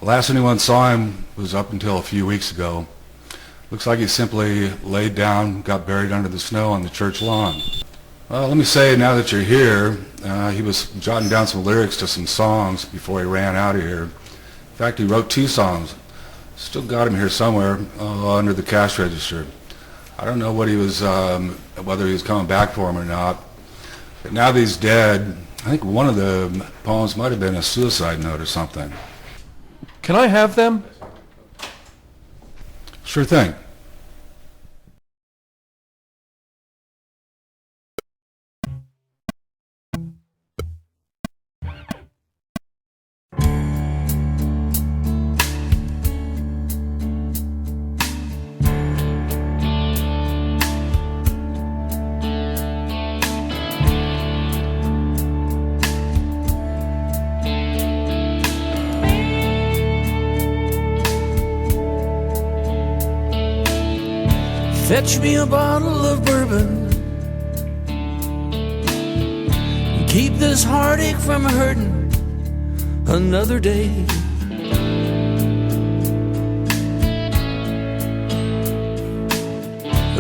The last anyone saw him was up until a few weeks ago. Looks like he simply laid down, got buried under the snow on the church lawn. Well, let me say, now that you're here, he was jotting down some lyrics to some songs before he ran out of here. In fact, he wrote 2 songs. Still got him here somewhere under the cash register. I don't know what he was, whether he was coming back for him or not. But now that he's dead, I think one of the poems might have been a suicide note or something. Can I have them? Sure thing. Fetch me a bottle of bourbon. Keep this heartache from hurting another day.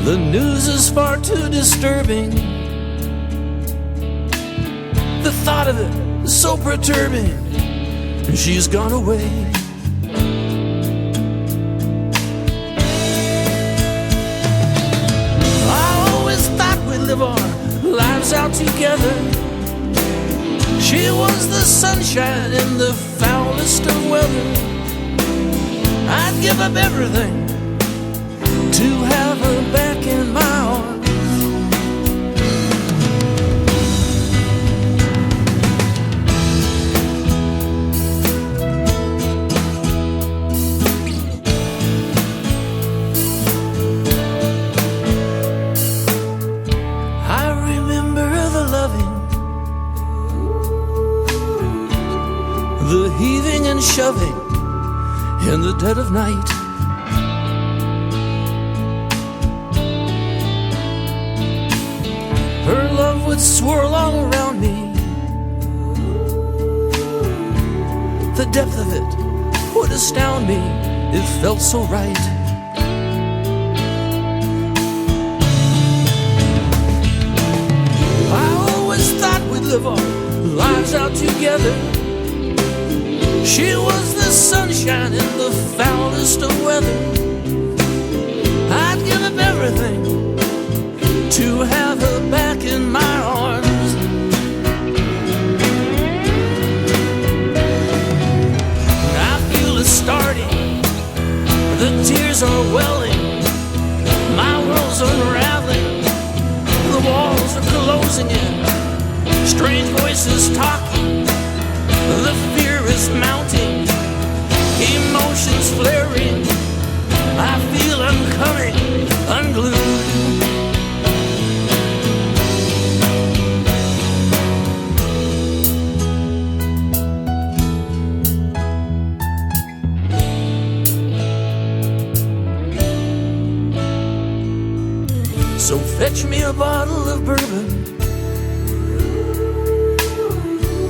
The news is far too disturbing. The thought of it is so perturbing. She's gone away. Live our lives out together. She was the sunshine in the foulest of weather. I'd give up everything to have her back in my arms. The heaving and shoving in the dead of night. Her love would swirl all around me. The depth of it would astound me. It felt so right. live our lives out together. She was the sunshine in the foulest of weather. I'd give up everything to have her back in my arms. I feel it starting, the tears are welling, my world's unraveling, the walls are closing in, strange voices talking, the fear is mounting, emotions flaring, I feel I'm coming unglued. So fetch me a bottle of bourbon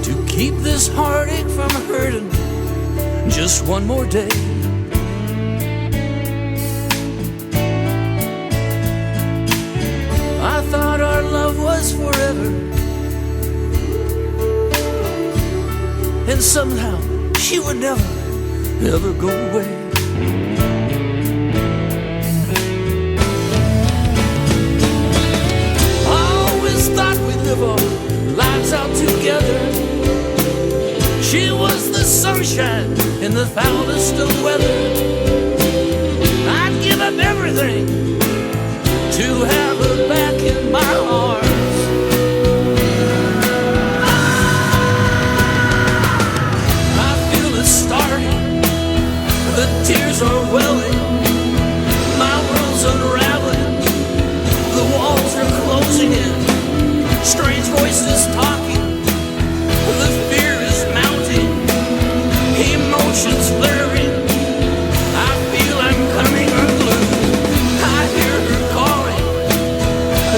to keep this heartache from hurting just one more day. I thought our love was forever, and somehow she would never, ever go away. Our lives out together. She was the sunshine in the foulest of weather. I'd give up everything to have her back in my arms. I feel it starting, the tears are welling, my world's unraveling, the walls are closing in, strange voices talking, the fear is mounting, emotions flaring, I feel I'm coming unglued. I hear her calling,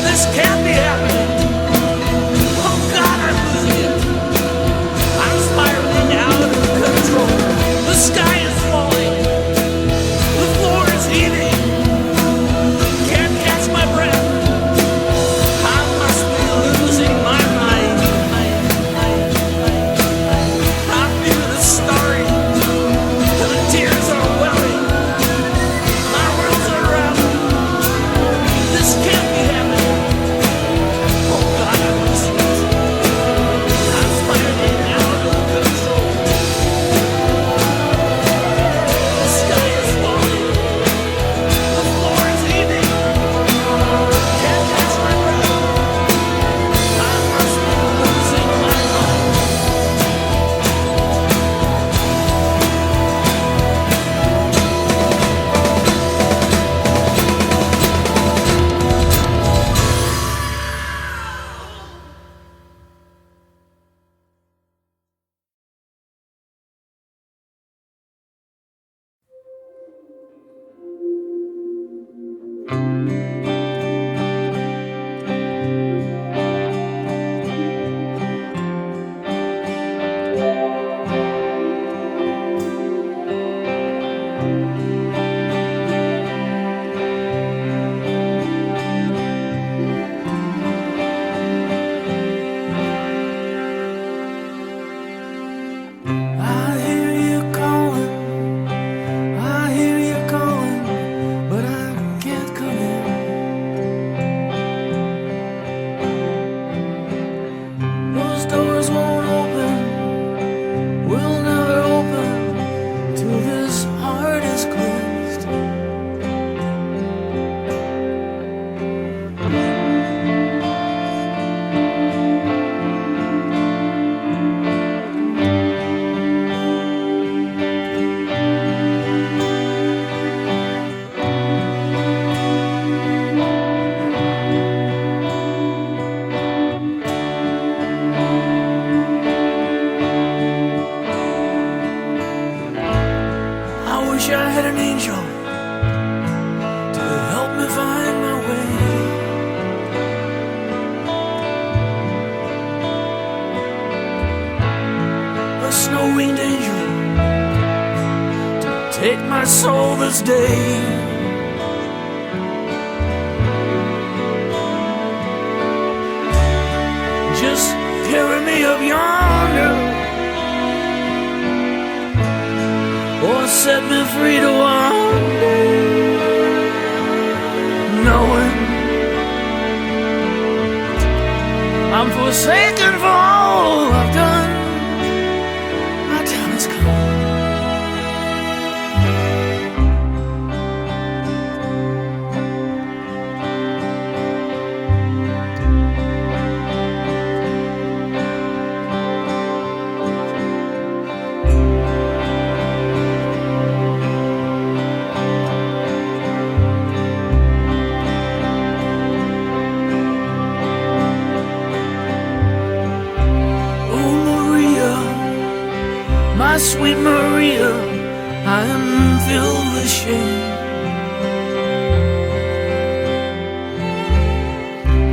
this can't be happening. Oh God, I'm losing it. I'm spiraling out of control. The sky is falling, the floor is heaving, can't catch my breath. wish I had an angel to help me find my way. A snow-winged angel to take my soul this day. Just carry or set me free to wander, knowing I'm forsaken for all I've done. My time has come. My sweet Maria, I am filled with shame.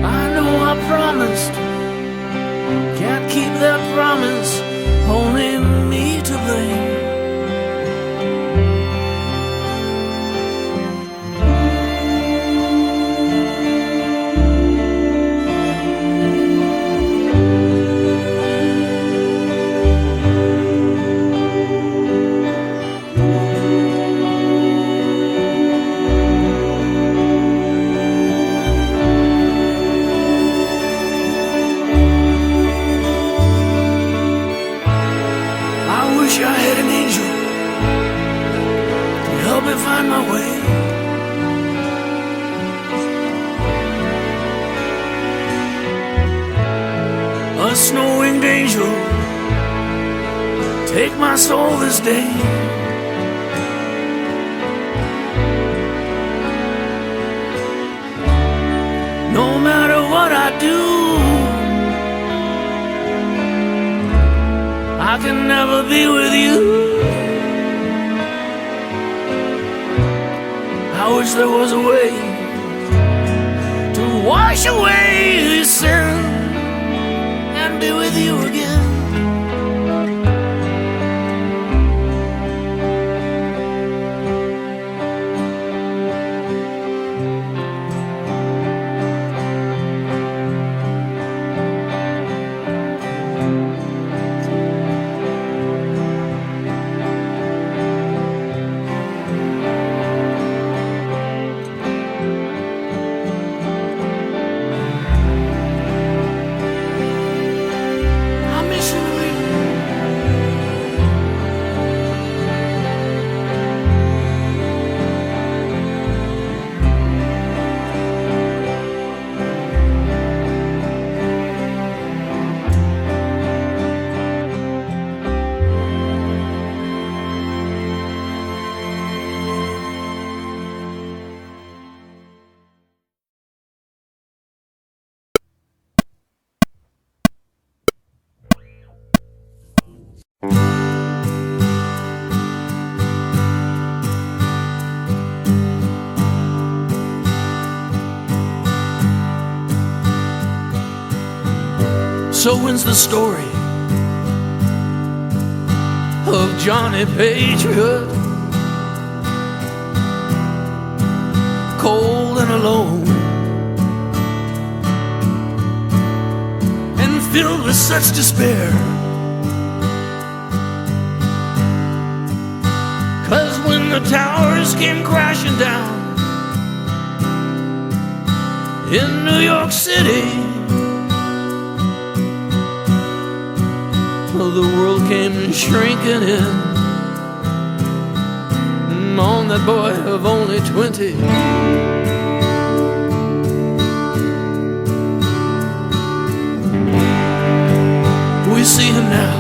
I know I promised, can't keep that promise, only me to blame. Find my way. A snow-winged angel, take my soul this day. No matter what I do, I can never be with you. I wish there was a way to wash away this sin and be with you again. So ends the story of Johnny Patriot, cold and alone, and filled with such despair. 'Cause when the towers came crashing down in New York City, the world came shrinking in on that boy of only 20. We see him now,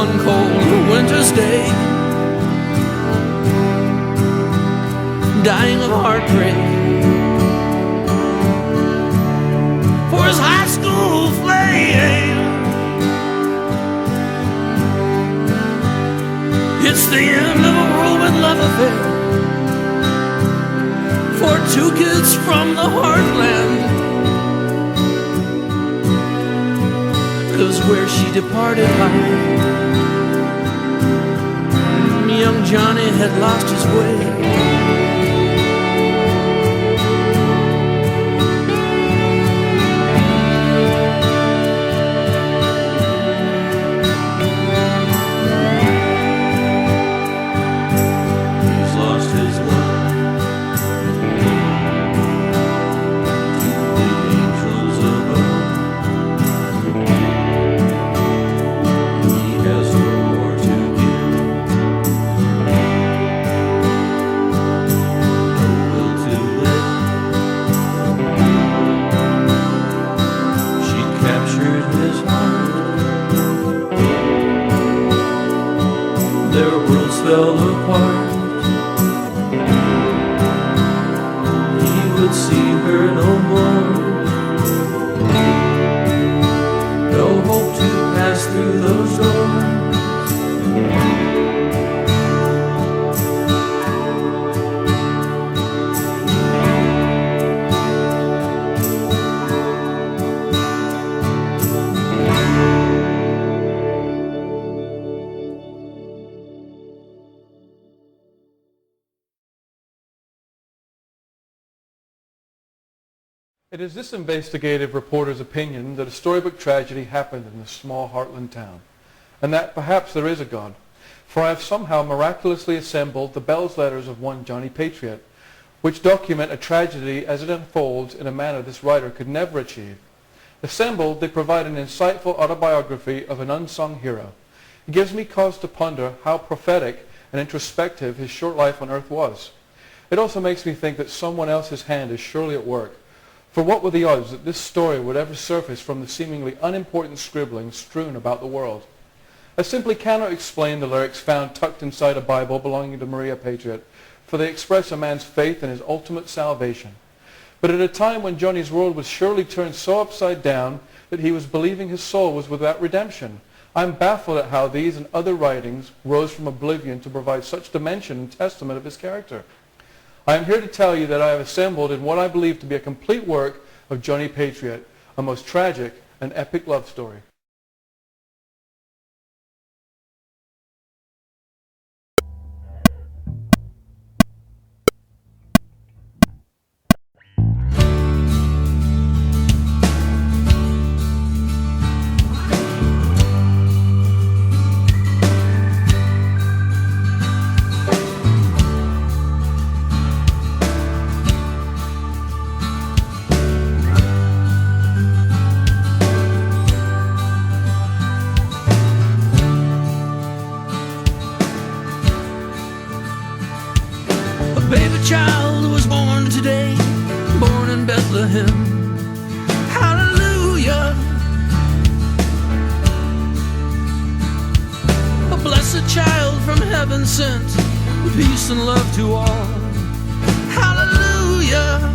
one cold winter's day, dying of heartbreak for his high school flame. It's the end of a whirlwind love affair for two kids from the heartland. 'Cause where she departed high, young Johnny had lost his way. their worlds fell apart. He would see her no more. No hope to pass through those doors. It is this investigative reporter's opinion that a storybook tragedy happened in this small heartland town, and that perhaps there is a God, for I have somehow miraculously assembled the Bell's letters of one Johnny Patriot, which document a tragedy as it unfolds in a manner this writer could never achieve. Assembled, they provide an insightful autobiography of an unsung hero. It gives me cause to ponder how prophetic and introspective his short life on earth was. It also makes me think that someone else's hand is surely at work. For what were the odds that this story would ever surface from the seemingly unimportant scribbling strewn about the world? I simply cannot explain the lyrics found tucked inside a Bible belonging to Maria Patriot, for they express a man's faith in his ultimate salvation. But at a time when Johnny's world was surely turned so upside down that he was believing his soul was without redemption, I am baffled at how these and other writings rose from oblivion to provide such dimension and testament of his character. I am here to tell you that I have assembled in what I believe to be a complete work of Johnny Patriot, a most tragic and epic love story. Child was born today, born in Bethlehem. Hallelujah. A blessed child from heaven sent, peace and love to all. Hallelujah.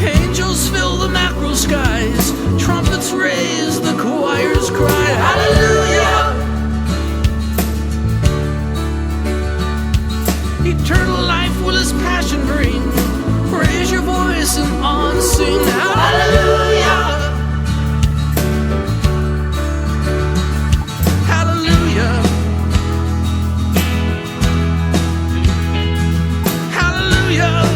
Angels fill the mackerel skies, trumpets raise, the choirs cry. Hallelujah. Eternal life will his passion bring. Raise your voice and on sing. Hallelujah. Hallelujah. Hallelujah.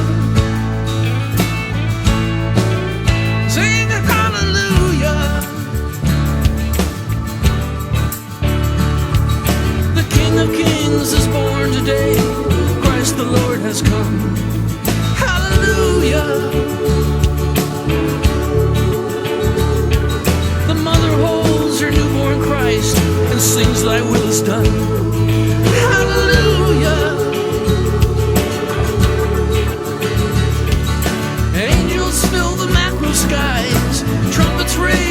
Sing hallelujah. The King of Kings is born today. The Lord has come. Hallelujah. The mother holds her newborn Christ and sings, thy will is done. Hallelujah. Angels fill the mackerel skies, trumpets raise.